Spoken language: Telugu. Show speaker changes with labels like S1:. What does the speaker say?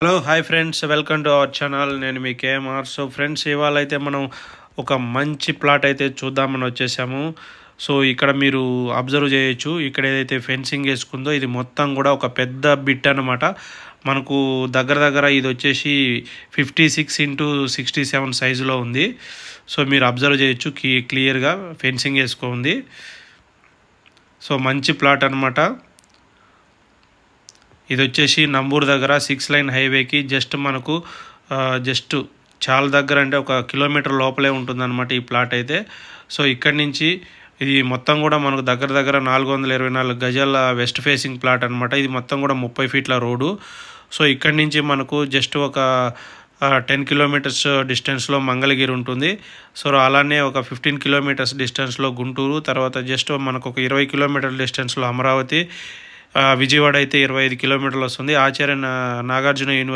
S1: Hello hi friends, welcome to our channel. నేను మీ కేఎంఆర్. సో ఫ్రెండ్స్, ఇవాళ అయితే మనం ఒక మంచి ప్లాట్ అయితే చూద్దామని వచ్చేసాము. సో ఇక్కడ మీరు అబ్జర్వ్ చేయొచ్చు, ఇక్కడ ఏదైతే ఫెన్సింగ్ వేసుకుందో ఇది మొత్తం కూడా ఒక పెద్ద బిట్ అనమాట. మనకు దగ్గర దగ్గర ఇది వచ్చేసి 56x67 సైజులో ఉంది. సో మీరు అబ్జర్వ్ చేయొచ్చు, క్లియర్గా ఫెన్సింగ్ వేసుకుంది. సో మంచి ప్లాట్ అనమాట. ఇది వచ్చేసి నంబూరు దగ్గర 6 లైన్ హైవేకి మనకు జస్ట్ చాలా దగ్గర, అంటే 1 కిలోమీటర్ లోపలే ఉంటుందన్నమాట ఈ ప్లాట్ అయితే. సో ఇక్కడి నుంచి ఇది మొత్తం కూడా మనకు దగ్గర దగ్గర 424 గజాల వెస్ట్ ఫేసింగ్ ప్లాట్ అనమాట. ఇది మొత్తం కూడా 30 ఫీట్ల రోడ్డు. సో ఇక్కడి నుంచి మనకు జస్ట్ ఒక 10 కిలోమీటర్స్ డిస్టెన్స్లో మంగళగిరి ఉంటుంది. సో అలానే ఒక 15 కిలోమీటర్స్ డిస్టెన్స్లో గుంటూరు, తర్వాత జస్ట్ మనకు ఒక 20 కిలోమీటర్ల డిస్టెన్స్లో అమరావతి, విజయవాడ అయితే 25 కిలోమీటర్లు వస్తుంది. ఆచార్య నాగార్జున యూనివర్సిటీ